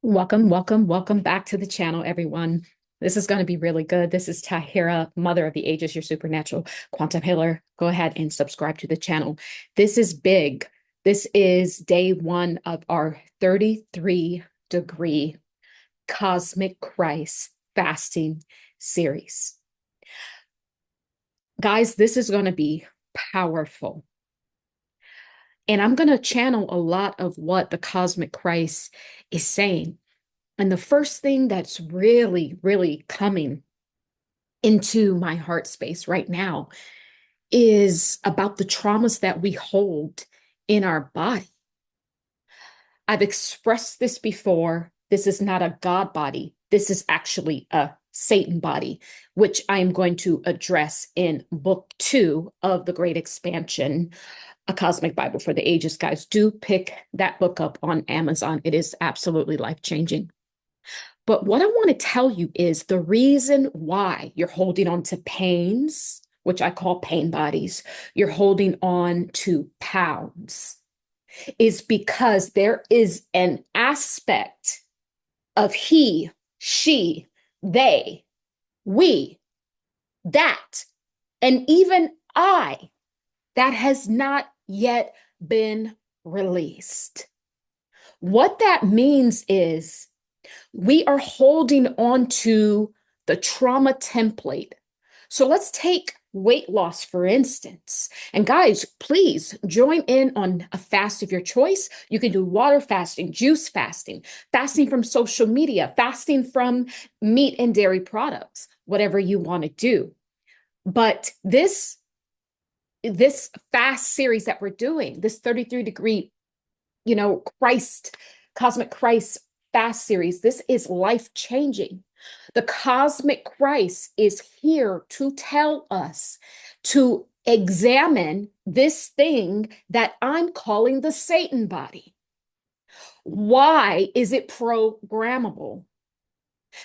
Welcome back to the channel, everyone. This is going to be really good. This is Tahira, Mother of the Ages, your supernatural quantum healer. Go ahead and subscribe to the channel. This is big. This is day one of our 33-degree Cosmic Christ fasting series. Guys, this is going to be powerful. And I'm going to channel a lot of what the Cosmic Christ is saying. And the first thing that's really coming into my heart space right now is about the traumas that we hold in our body. I've expressed this before. This is not a God body. This is actually a Satan body, which I'm going to address in book 2 of The Great Expansion, A Cosmic Bible for the Ages. Guys, do pick that book up on Amazon. It is absolutely life-changing. But what I want to tell you is the reason why you're holding on to pains, which I call pain bodies, you're holding on to pounds, is because there is an aspect of he, she, they, we, that, and even I that has not yet been released. What that means is we are holding on to the trauma template. So let's take weight loss, for instance. And guys, please join in on a fast of your choice. You can do water fasting, juice fasting, fasting from social media, fasting from meat and dairy products, whatever you want to do. But this fast series that we're doing, this 33-degree, Cosmic Christ fast series, this is life-changing. The Cosmic Christ is here to tell us to examine this thing that I'm calling the Satan body. Why is it programmable?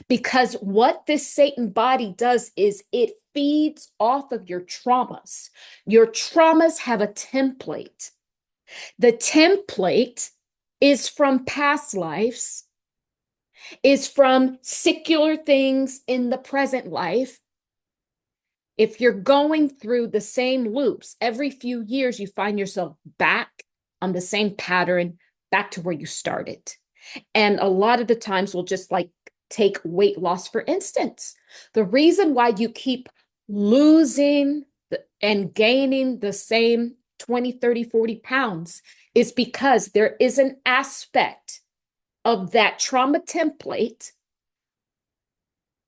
Because what this Satan body does is it feeds off of your traumas. Your traumas have a template. The template is from past lives, is from secular things in the present life. If you're going through the same loops, every few years, you find yourself back on the same pattern, back to where you started. And a lot of the times we'll just take weight loss, for instance. The reason why you keep losing and gaining the same 20, 30, 40 pounds is because there is an aspect of that trauma template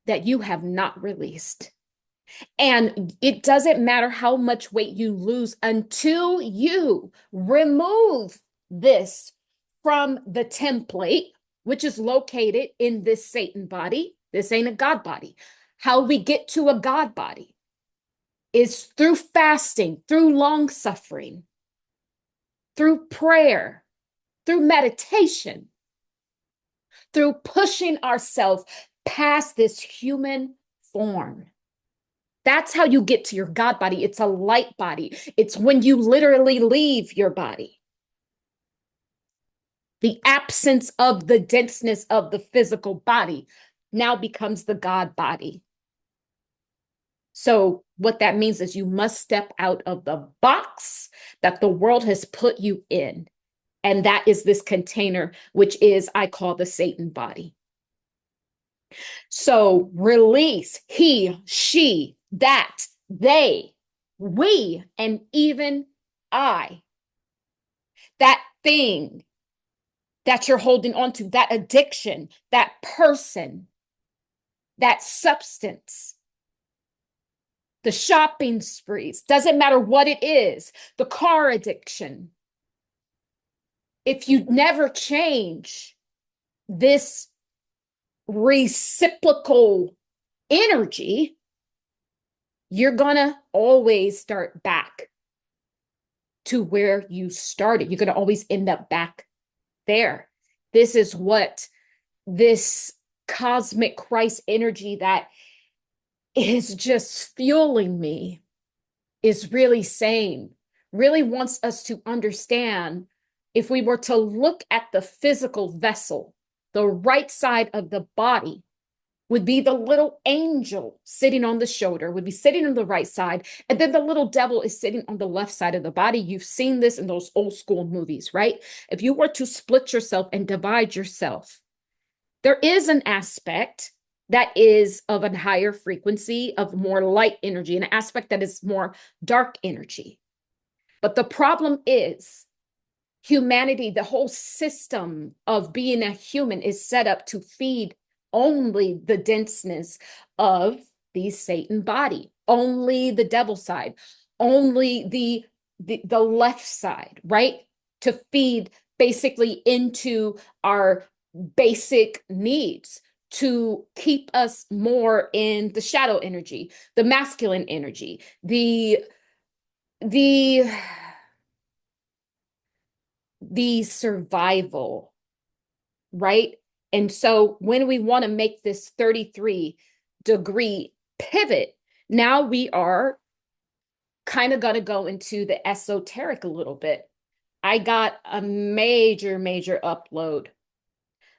that you have not released. And it doesn't matter how much weight you lose until you remove this from the template, which is located in this Satan body. This ain't a God body. How we get to a God body is through fasting, through long suffering, through prayer, through meditation, through pushing ourselves past this human form. That's how you get to your God body. It's a light body. It's when you literally leave your body. The absence of the denseness of the physical body now becomes the God body. So what that means is you must step out of the box that the world has put you in. And that is this container, which is, I call the Satan body. So release he, she, that, they, we, and even I. That thing that you're holding on to, that addiction, that person, that substance, the shopping sprees, doesn't matter what it is, the car addiction. If you never change this reciprocal energy, you're gonna always start back to where you started. You're gonna always end up back there. This is what this Cosmic Christ energy that is just fueling me is really saying, really wants us to understand. If we were to look at the physical vessel, The right side of the body would be the little angel sitting on the shoulder, would be sitting on the right side. And then the little devil is sitting on the left side of the body. You've seen this in those old school movies, right? If you were to split yourself and divide yourself, there is an aspect that is of a higher frequency, of more light energy, an aspect that is more dark energy. But the problem is, humanity, the whole system of being a human is set up to feed only the denseness of the Satan body, only the devil side, only the left side, right? To feed basically into our basic needs, to keep us more in the shadow energy, the masculine energy, the survival, right? And so when we want to make this 33-degree pivot, now we are kind of going to go into the esoteric a little bit. I got a major upload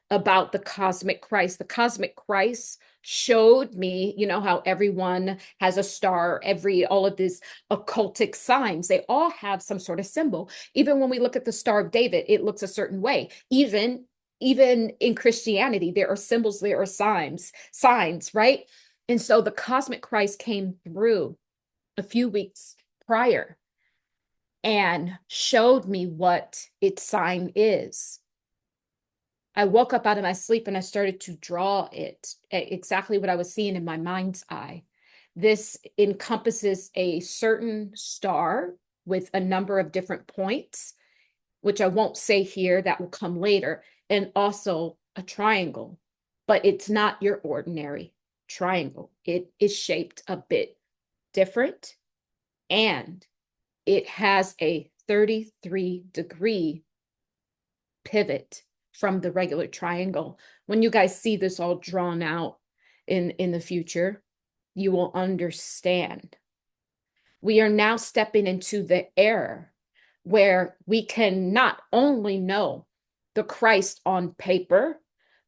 about the cosmic Christ. The cosmic Christ showed me, you know, how everyone has a star, all of these occultic signs, they all have some sort of symbol. Even when we look at the Star of David, it looks a certain way. Even in Christianity, there are symbols, there are signs, right? And so the cosmic Christ came through a few weeks prior and showed me what its sign is. I woke up out of my sleep and I started to draw it, exactly what I was seeing in my mind's eye. This encompasses a certain star with a number of different points, which I won't say here, that will come later, and also a triangle. But it's not your ordinary triangle. It is shaped a bit different, and it has a 33-degree pivot from the regular triangle. When you guys see this all drawn out in the future, you will understand. We are now stepping into the era where we can not only know the Christ on paper,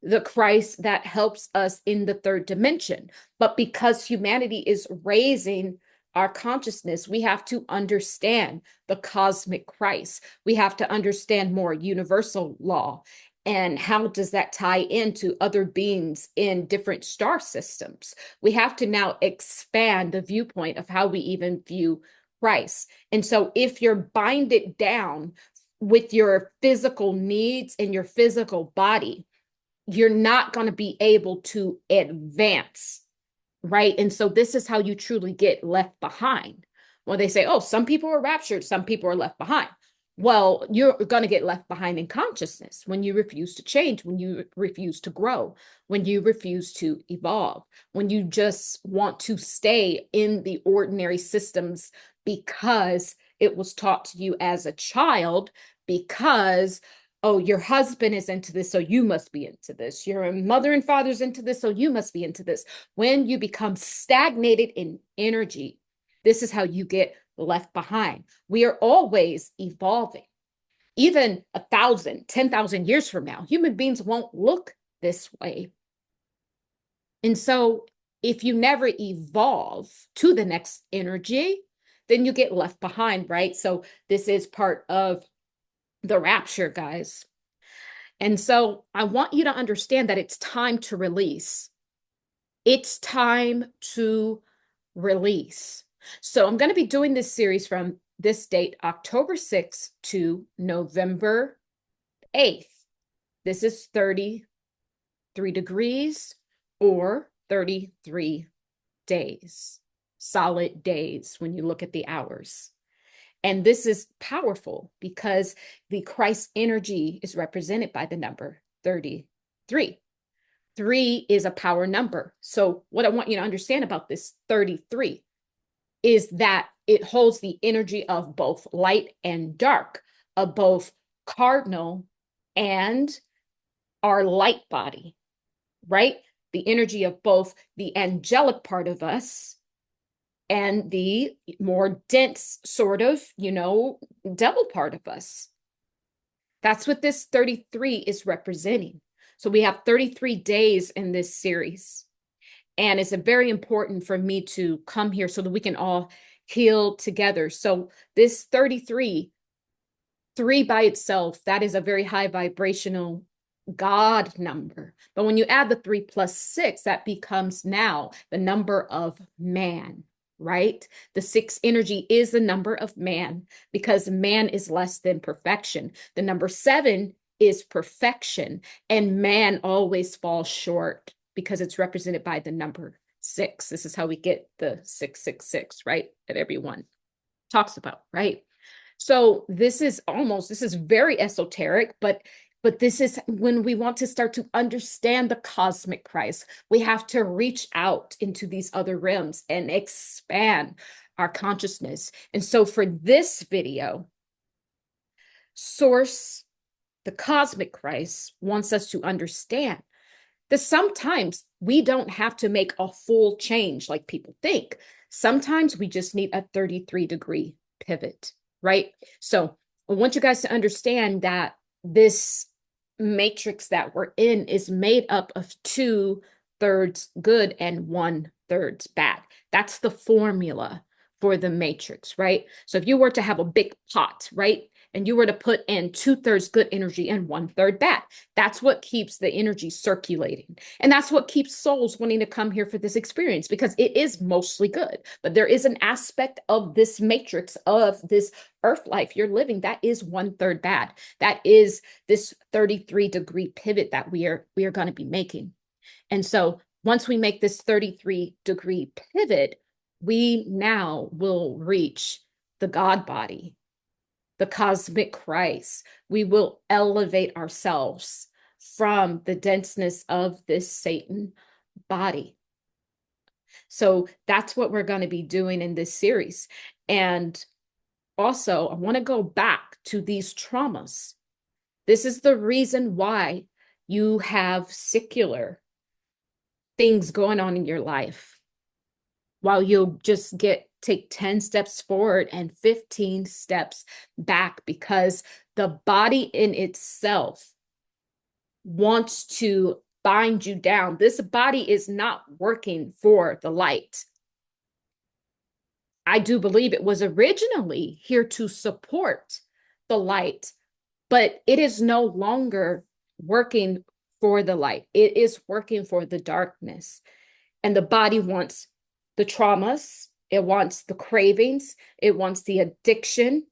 the Christ that helps us in the third dimension, but because humanity is raising our consciousness, we have to understand the cosmic Christ. We have to understand more universal law. And how does that tie into other beings in different star systems? We have to now expand the viewpoint of how we even view Christ. And so if you're binded down with your physical needs and your physical body, you're not going to be able to advance, right? And so this is how you truly get left behind. When they say, oh, some people are raptured, some people are left behind. Well, you're going to get left behind in consciousness when you refuse to change, when you refuse to grow, when you refuse to evolve, when you just want to stay in the ordinary systems because it was taught to you as a child, because, oh, your husband is into this, so you must be into this. Your mother and father's into this, so you must be into this. When you become stagnated in energy, this is how you get left behind. We are always evolving. Even 1,000, 10,000 years from now, human beings won't look this way. And so if you never evolve to the next energy, then you get left behind, right? So this is part of the rapture, guys. And so I want you to understand that it's time to release. It's time to release. So I'm going to be doing this series from this date, October 6th to November 8th. This is 33 degrees or 33 days, solid days when you look at the hours. And this is powerful because the Christ energy is represented by the number 33. 3 is a power number. So what I want you to understand about this 33 is that it holds the energy of both light and dark, of both cardinal and our light body, right? The energy of both the angelic part of us and the more dense sort of, devil part of us. That's what this 33 is representing. So we have 33 days in this series. And it's very important for me to come here so that we can all heal together. So this 33, 3 by itself, that is a very high vibrational God number. But when you add the 3 plus 6, that becomes now the number of man, right? The 6 energy is the number of man because man is less than perfection. The number 7 is perfection, and man always falls short because it's represented by the number 6. This is how we get the 666, right? That everyone talks about, right? So this is very esoteric, but this is when we want to start to understand the cosmic Christ. We have to reach out into these other realms and expand our consciousness. And so for this video, Source, the cosmic Christ, wants us to understand that sometimes we don't have to make a full change like people think. Sometimes we just need a 33-degree pivot, right? So I want you guys to understand that this matrix that we're in is made up of 2/3 good and 1/3 bad. That's the formula for the matrix, right? So if you were to have a big pot, right? And you were to put in 2/3 good energy and 1/3 bad, that's what keeps the energy circulating. And that's what keeps souls wanting to come here for this experience because it is mostly good. But there is an aspect of this matrix, of this earth life you're living, that is 1/3 bad. That is this 33-degree pivot that we are going to be making. And so once we make this 33-degree pivot, we now will reach the God body, the cosmic Christ. We will elevate ourselves from the denseness of this Satan body. So that's what we're going to be doing in this series. And also, I want to go back to these traumas. This is the reason why you have secular things going on in your life, while you'll just take 10 steps forward and 15 steps back, because the body in itself wants to bind you down. This body is not working for the light. I do believe it was originally here to support the light, but it is no longer working for the light. It is working for the darkness. And the body wants the traumas, it wants the cravings, it wants the addiction,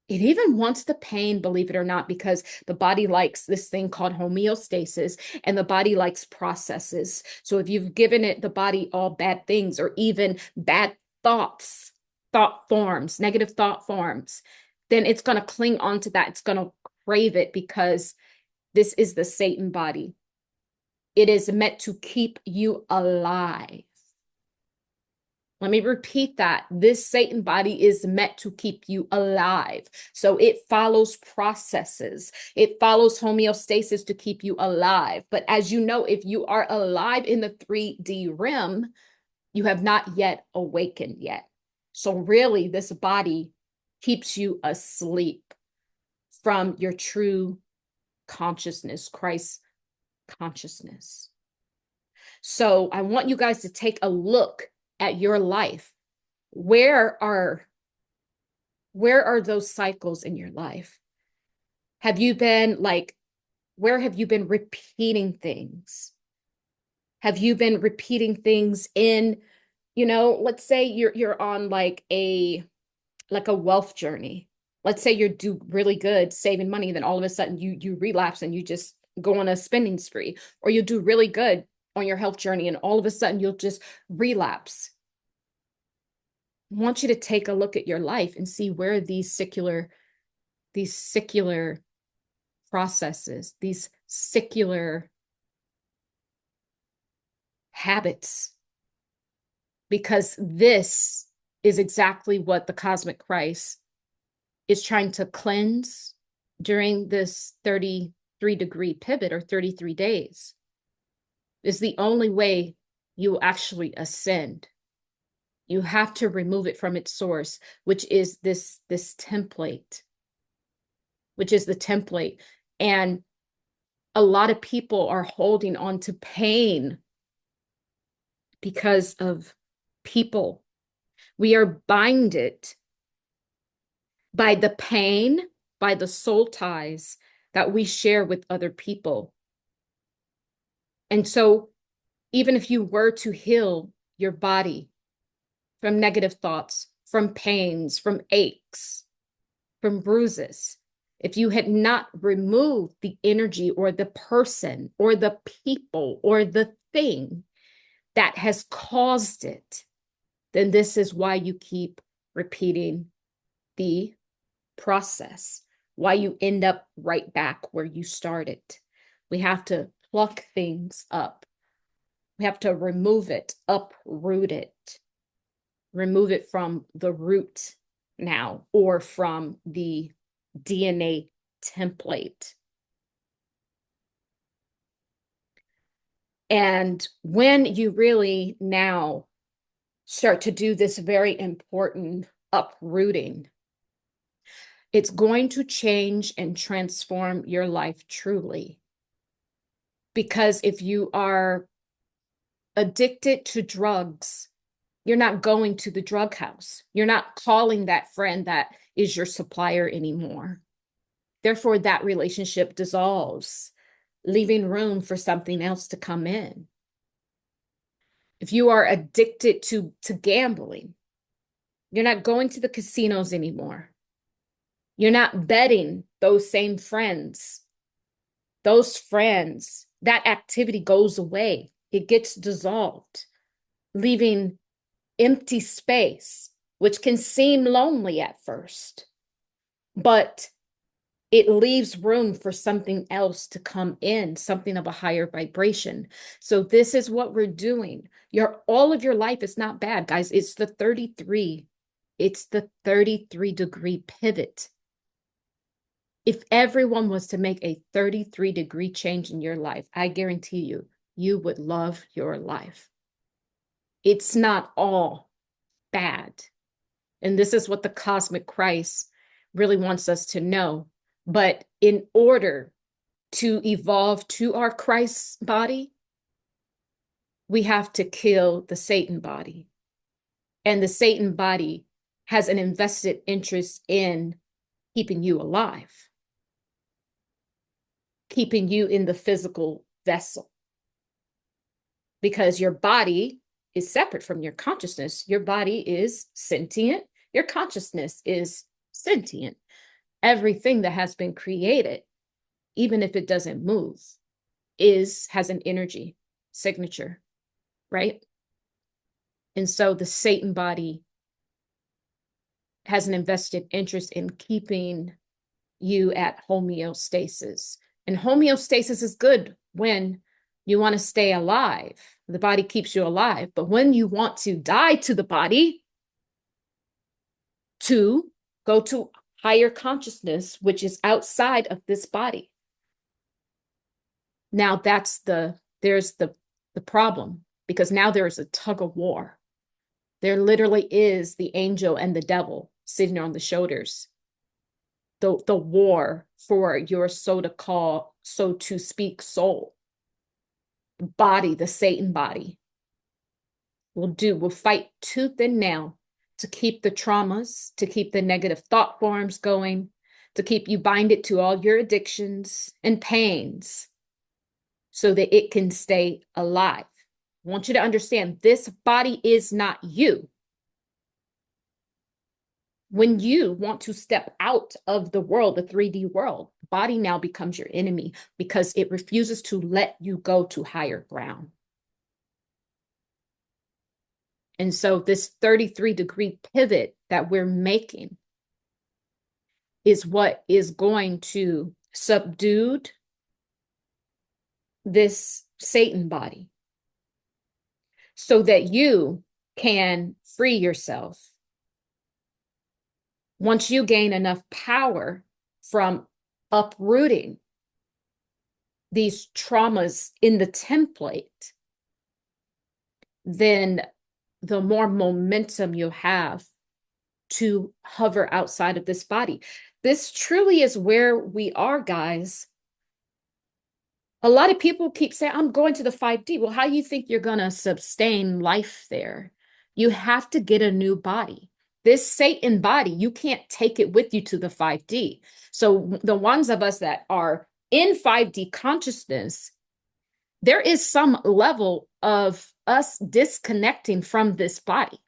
it even wants the pain, believe it or not, because the body likes this thing called homeostasis, and the body likes processes. So if you've given the body all bad things, or even bad thoughts, thought forms, negative thought forms, then it's going to cling onto that. It's going to crave it, because this is the Satan body. It is meant to keep you alive. Let me repeat that. This Satan body is meant to keep you alive. So it follows processes. It follows homeostasis to keep you alive. But as you know, if you are alive in the 3D realm, you have not yet awakened yet. So really, this body keeps you asleep from your true consciousness, Christ's consciousness. So I want you guys to take a look at your life. Where are those cycles in your life? Have you been where have you been repeating things? Have you been repeating things in, let's say you're on like a wealth journey. Let's say you do really good saving money, then all of a sudden you relapse and you just go on a spending spree, or you do really good on your health journey and all of a sudden you'll just relapse. I want you to take a look at your life and see where these secular processes, these secular habits, because this is exactly what the cosmic Christ is trying to cleanse during this 33-degree pivot, or 33 days. Is the only way you will actually ascend. You have to remove it from its source, which is this template, which is the template. And A lot of people are holding on to pain because of people. We are binded by the pain, by the soul ties that we share with other people. And so, even if you were to heal your body from negative thoughts, from pains, from aches, from bruises, if you had not removed the energy or the person or the people or the thing that has caused it, then this is why you keep repeating the process, why you end up right back where you started. We have to pluck things up. We have to remove it, uproot it, remove it from the root now, or from the DNA template. And when you really now start to do this very important uprooting, it's going to change and transform your life truly. Because if you are addicted to drugs, you're not going to the drug house. You're not calling that friend that is your supplier anymore. Therefore, that relationship dissolves, leaving room for something else to come in. If you are addicted to gambling, you're not going to the casinos anymore. You're not betting those same friends. Those friends, that activity goes away. It gets dissolved, leaving empty space, which can seem lonely at first, but it leaves room for something else to come in, something of a higher vibration. So this is what we're doing. All of your life is not bad, guys. It's the 33. It's the 33-degree pivot. If everyone was to make a 33-degree change in your life, I guarantee you, you would love your life. It's not all bad. And this is what the cosmic Christ really wants us to know. But in order to evolve to our Christ body, we have to kill the Satan body. And the Satan body has an invested interest in keeping you alive, keeping you in the physical vessel. Because your body is separate from your consciousness. Your body is sentient. Your consciousness is sentient. Everything that has been created, even if it doesn't move, has an energy signature, right? And so the Satan body has an invested interest in keeping you at homeostasis. And homeostasis is good when you want to stay alive. The body keeps you alive. But when you want to die to the body, to go to higher consciousness, which is outside of this body. Now there's the problem, because now there is a tug of war. There literally is the angel and the devil sitting on the shoulders. The war for your so to speak soul. The body, the Satan body, will fight tooth and nail to keep the traumas, to keep the negative thought forms going, to keep you binded to all your addictions and pains so that it can stay alive. I want you to understand this body is not you. When you want to step out of the world, the 3D world, the body now becomes your enemy because it refuses to let you go to higher ground. And so this 33-degree pivot that we're making is what is going to subdue this Satan body so that you can free yourself. Once you gain enough power from uprooting these traumas in the template, then the more momentum you have to hover outside of this body. This truly is where we are, guys. A lot of people keep saying, I'm going to the 5D. Well, how do you think you're going to sustain life there? You have to get a new body. This Satan body, you can't take it with you to the 5D. So the ones of us that are in 5D consciousness, there is some level of us disconnecting from this body.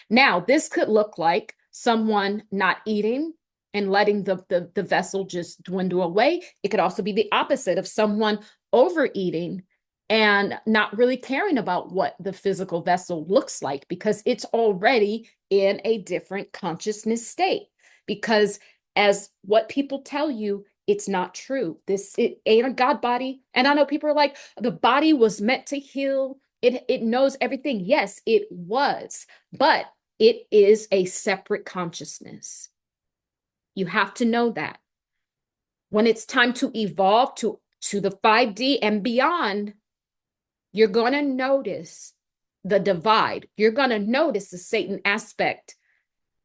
Now, this could look like someone not eating and letting the vessel just dwindle away. It could also be the opposite of someone overeating and not really caring about what the physical vessel looks like because it's already in a different consciousness state. Because as what people tell you, it's not true. It ain't a God body. And I know people are like, the body was meant to heal. It knows everything. Yes, it was. But it is a separate consciousness. You have to know that. When it's time to evolve to the 5D and beyond, you're going to notice the divide. You're going to notice the Satan aspect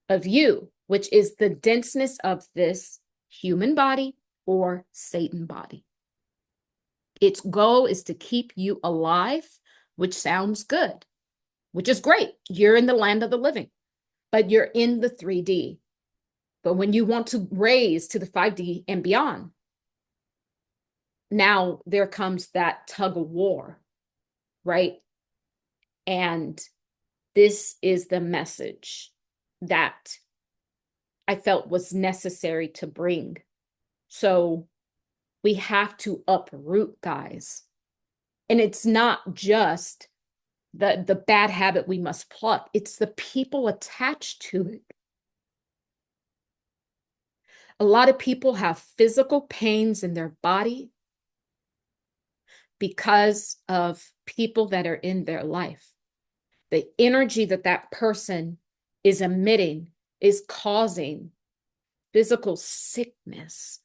of you, which is the denseness of this human body or Satan body. Its goal is to keep you alive, which sounds good, which is great. You're in the land of the living, but you're in the 3D. But when you want to raise to the 5D and beyond, now there comes that tug of war, right? And this is the message that I felt was necessary to bring. So we have to uproot, guys. And it's not just the bad habit we must pluck. It's the people attached to it. A lot of people have physical pains in their body because of people that are in their life. The energy that that person is emitting is causing physical sickness.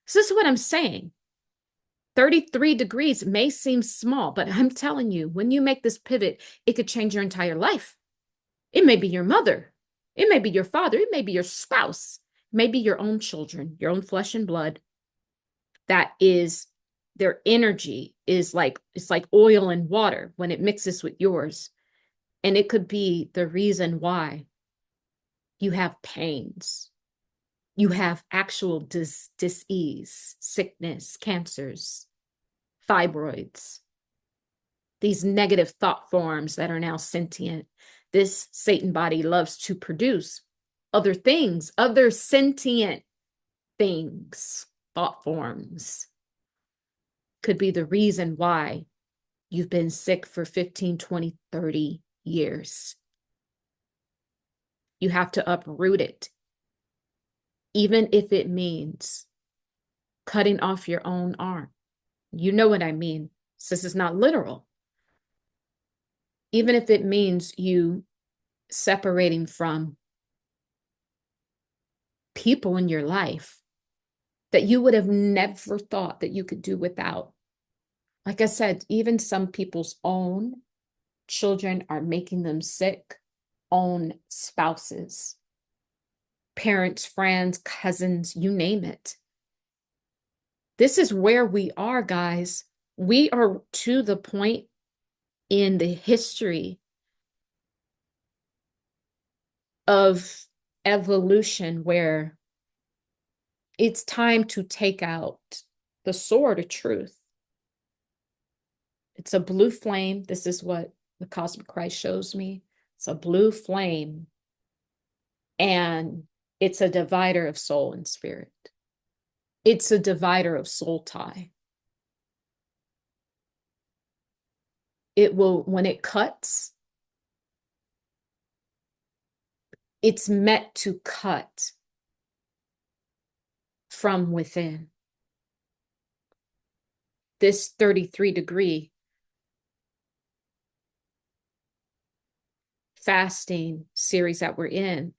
So this is what I'm saying. 33 degrees may seem small, but I'm telling you, when you make this pivot, it could change your entire life. It may be your mother. It may be your father. It may be your spouse. Maybe your own children, your own flesh and blood. That is, their energy is like, it's like oil and water when it mixes with yours. And it could be the reason why you have pains. You have actual dis-ease, sickness, cancers, fibroids, these negative thought forms that are now sentient. This Satan body loves to produce other things, other sentient things, thought forms. Could be the reason why you've been sick for 15, 20, 30 years. You have to uproot it, even if it means cutting off your own arm. You know what I mean. So this is not literal. Even if it means you separating from people in your life that you would have never thought that you could do without. Like I said, even some people's own children are making them sick, own spouses, parents, friends, cousins, you name it. This is where we are, guys. We are to the point in the history of evolution where it's time to take out the sword of truth. It's a blue flame. This is what the cosmic Christ shows me. It's a blue flame, and it's a divider of soul and spirit. It's a divider of soul tie. It will, when it cuts, it's meant to cut from within. This 33-degree fasting series that we're in,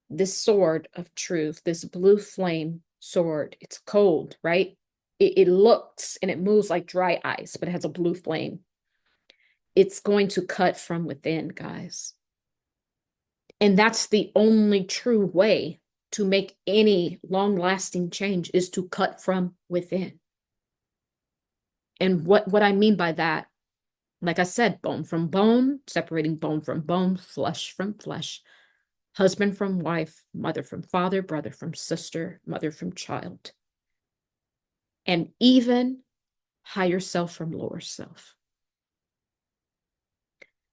this sword of truth, this blue flame sword, it's cold, right? It looks and it moves like dry ice, but it has a blue flame. It's going to cut from within, guys. And that's the only true way to make any long-lasting change is to cut from within. And what I mean by that, like I said, bone from bone, separating bone from bone, flesh from flesh, husband from wife, mother from father, brother from sister, mother from child, and even higher self from lower self.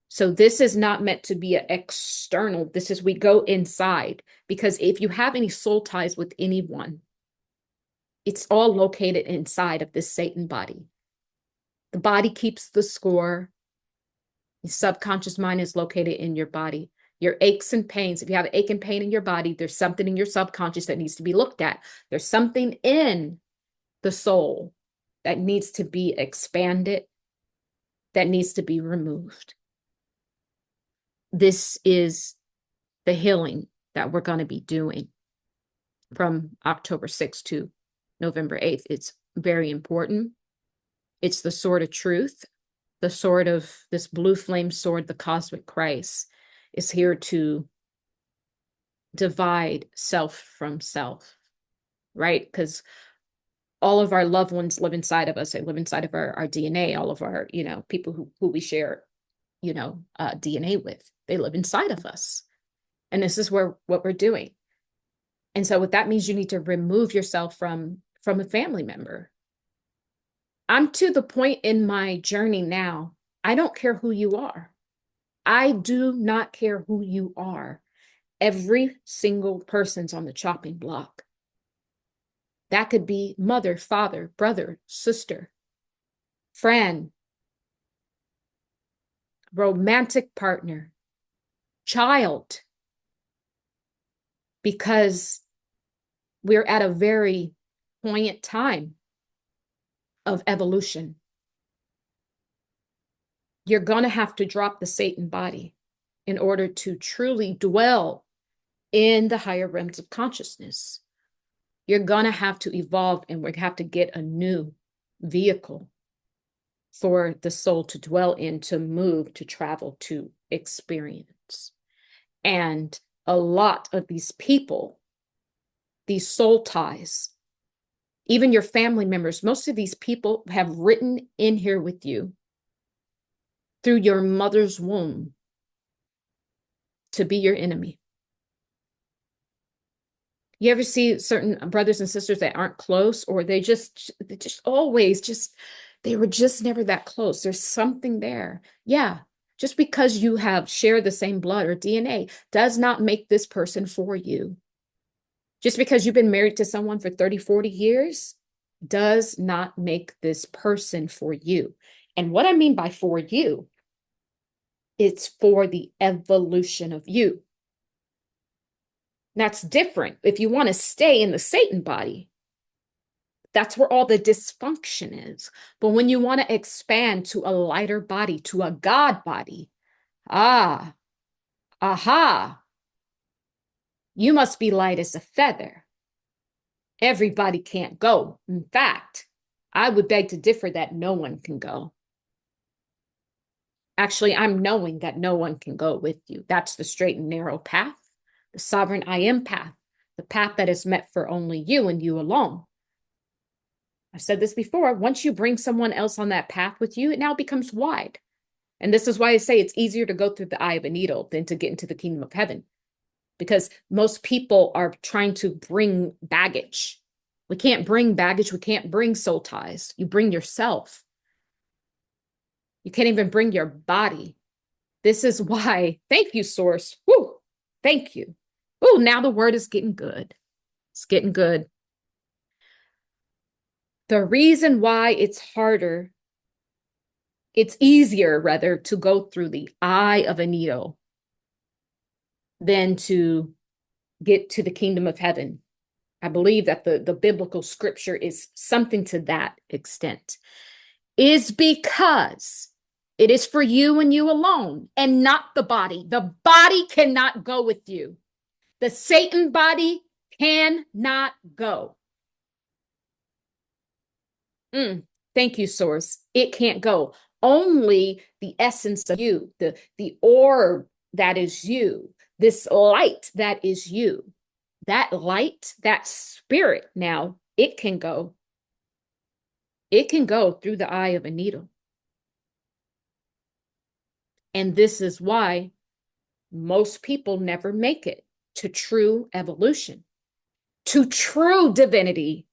So this is not meant to be an external. This is we go inside, because if you have any soul ties with anyone, it's all located inside of this Satan body. The body keeps the score. The subconscious mind is located in your body. Your aches and pains, if you have an ache and pain in your body, there's something in your subconscious that needs to be looked at. There's something in the soul that needs to be expanded, that needs to be removed. This is the healing that we're going to be doing from October 6th to November 8th. It's very important. It's the sword of truth. The sword of this blue flame sword, the cosmic Christ, is here to divide self from self, right? Because all of our loved ones live inside of us. They live inside of our DNA. All of our, people who we share, DNA with, they live inside of us. And this is what we're doing. And so what that means, you need to remove yourself from a family member. I'm to the point in my journey now, I don't care who you are. I do not care who you are. Every single person's on the chopping block. That could be mother, father, brother, sister, friend, romantic partner, child, because we're at a very poignant time of evolution. You're going to have to drop the Satan body in order to truly dwell in the higher realms of consciousness. You're going to have to evolve, and we have to get a new vehicle for the soul to dwell in, to move, to travel, to experience. And a lot of these people, these soul ties, even your family members, most of these people have written in here with you through your mother's womb to be your enemy. You ever see certain brothers and sisters that aren't close, or they just always they were just never that close? There's something there. Yeah. Just because you have shared the same blood or DNA does not make this person for you. Just because you've been married to someone for 30, 40 years does not make this person for you. And what I mean by for you, it's for the evolution of you. That's different. If you want to stay in the Satan body, that's where all the dysfunction is. But when you want to expand to a lighter body, to a God body, aha, you must be light as a feather. Everybody can't go. In fact, I would beg to differ that no one can go. Actually, I'm knowing that no one can go with you. That's the straight and narrow path, the sovereign I am path, the path that is meant for only you and you alone. I've said this before. Once you bring someone else on that path with you, it now becomes wide. And this is why I say it's easier to go through the eye of a needle than to get into the kingdom of heaven. Because most people are trying to bring baggage. We can't bring baggage. We can't bring soul ties. You bring yourself. You can't even bring your body. This is why, thank you, Source. Woo, thank you. Oh, now the word is getting good. It's getting good. The reason why it's easier rather to go through the eye of a needle than to get to the kingdom of heaven. I believe that the biblical scripture is something to that extent, is because it is for you and you alone and not the body. The body cannot go with you. The Satan body cannot go. Thank you, Source. It can't go. Only the essence of you, the orb that is you, this light that is you, that light, that spirit now, it can go through the eye of a needle. And this is why most people never make it to true evolution, to true divinity,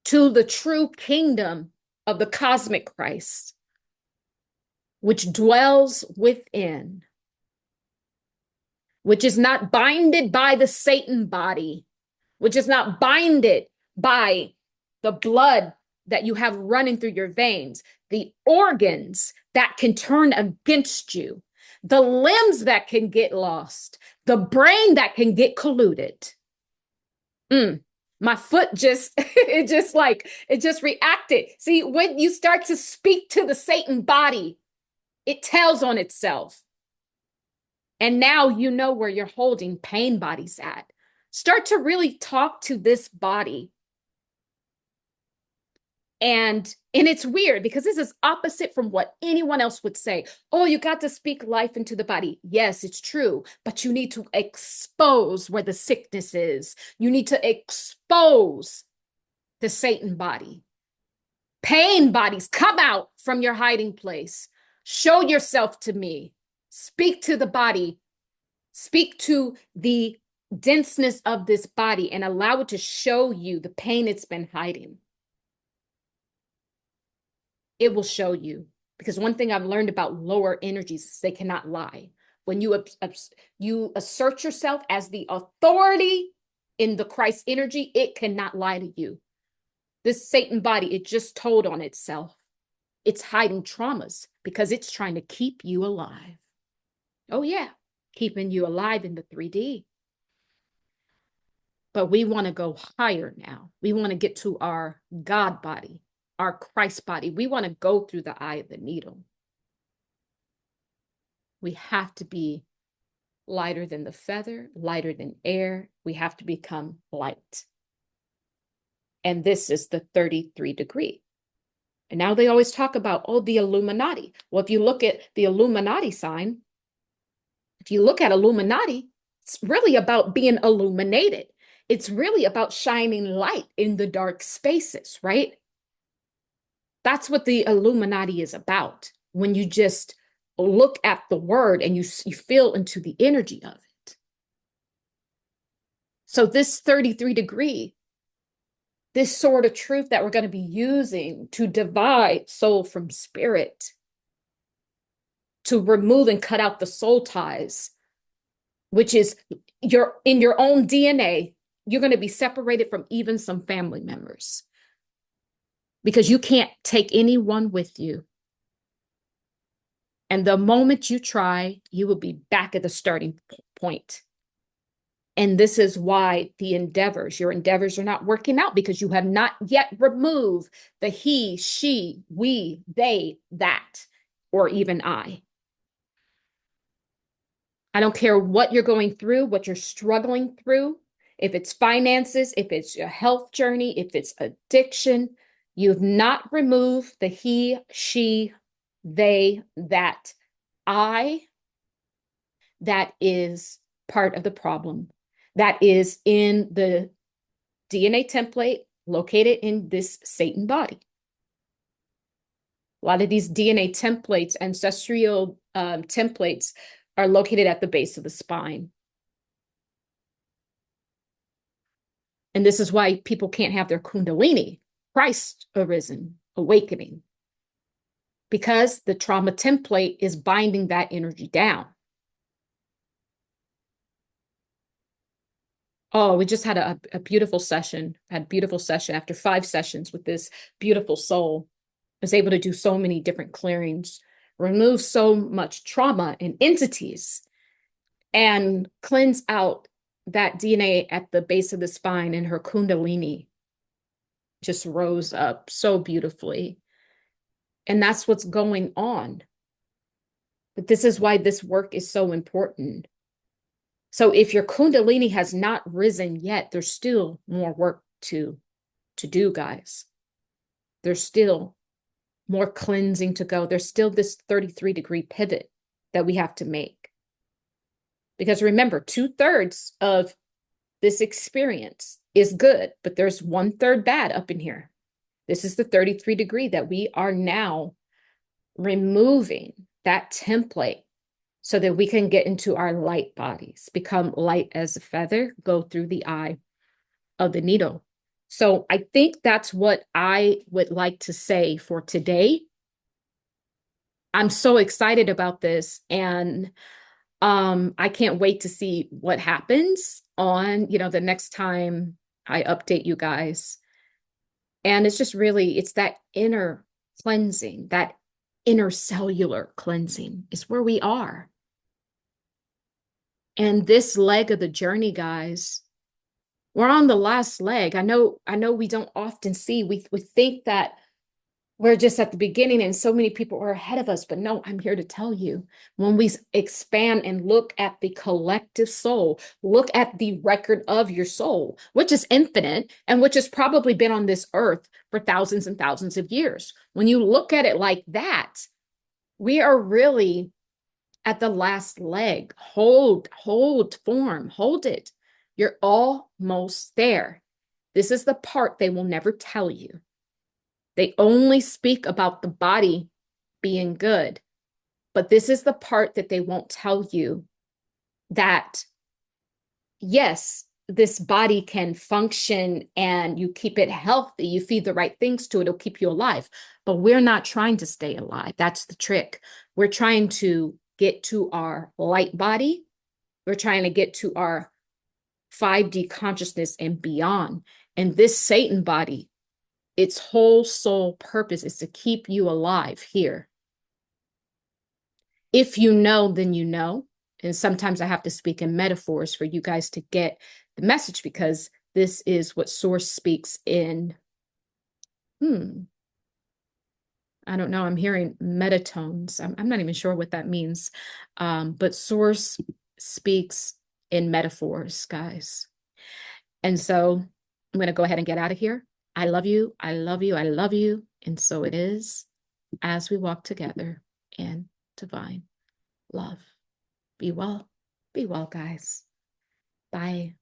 to the true kingdom of the cosmic Christ, which dwells within, which is not binded by the Satan body, which is not binded by the blood that you have running through your veins, the organs that can turn against you, the limbs that can get lost, the brain that can get colluded. My foot just, it just reacted. See, when you start to speak to the Satan body, it tells on itself. And now you know where you're holding pain bodies at. Start to really talk to this body. And it's weird because this is opposite from what anyone else would say. Oh, you got to speak life into the body. Yes, it's true, but you need to expose where the sickness is. You need to expose the Satan body. Pain bodies, come out from your hiding place. Show yourself to me. Speak to the body. Speak to the denseness of this body and allow it to show you the pain it's been hiding. It will show you. Because one thing I've learned about lower energies is they cannot lie. When you assert yourself as the authority in the Christ energy, it cannot lie to you. This Satan body, it just told on itself. It's hiding traumas because it's trying to keep you alive. Oh yeah, keeping you alive in the 3D. But we want to go higher now. We want to get to our God body, our Christ body. We want to go through the eye of the needle. We have to be lighter than the feather, lighter than air. We have to become light. And this is the 33 degree. And now they always talk about, oh, the Illuminati. Well, if you look at the Illuminati sign, if you look at Illuminati, it's really about being illuminated. It's really about shining light in the dark spaces, right? That's what the Illuminati is about. When you just look at the word and you feel into the energy of it. So this 33 degree, this sort of truth that we're going to be using to divide soul from spirit, to remove and cut out the soul ties, which is in your own DNA, you're going to be separated from even some family members because you can't take anyone with you. And the moment you try, you will be back at the starting point. And this is why your endeavors are not working out because you have not yet removed the he, she, we, they, that, or even I. I don't care what you're going through, what you're struggling through, if it's finances, if it's a health journey, if it's addiction, you've not removed the he, she, they, that, I, that is part of the problem. That is in the DNA template located in this Satan body. A lot of these DNA templates, ancestral templates, are located at the base of the spine. And this is why people can't have their Kundalini, Christ arisen, awakening, because the trauma template is binding that energy down. Oh, we just had a beautiful session, after 5 sessions with this beautiful soul. I was able to do so many different clearings, remove so much trauma and entities, and cleanse out that DNA at the base of the spine, and her Kundalini just rose up so beautifully. And that's what's going on. But this is why this work is so important. So if your Kundalini has not risen yet, there's still more work to do, guys. There's still more cleansing to go. There's still this 33 degree pivot that we have to make. Because remember, 2/3 of this experience is good, but there's 1/3 bad up in here. This is the 33 degree that we are now removing that template so that we can get into our light bodies, become light as a feather, go through the eye of the needle. So I think that's what I would like to say for today. I'm so excited about this, and I can't wait to see what happens on, the next time I update you guys. And it's just really, it's that inner cleansing, that inner cellular cleansing is where we are. And this leg of the journey, guys, we're on the last leg. I know we don't often see, we think that we're just at the beginning and so many people are ahead of us, but no, I'm here to tell you, when we expand and look at the collective soul, look at the record of your soul, which is infinite and which has probably been on this earth for thousands and thousands of years. When you look at it like that, we are really at the last leg. Hold form, hold it. You're almost there. This is the part they will never tell you. They only speak about the body being good, but this is the part that they won't tell you, that yes, this body can function and you keep it healthy, you feed the right things to it, it'll keep you alive. But we're not trying to stay alive. That's the trick. We're trying to get to our light body. We're trying to get to our 5D consciousness and beyond. And this Satan body, its whole sole purpose is to keep you alive here. If you know, then you know. And sometimes I have to speak in metaphors for you guys to get the message, because this is what Source speaks in. I don't know. I'm hearing metatones. I'm not even sure what that means. But Source speaks in metaphors, guys. And so I'm going to go ahead and get out of here. I love you. I love you. I love you. And so it is, as we walk together in divine love. Be well. Be well, guys. Bye.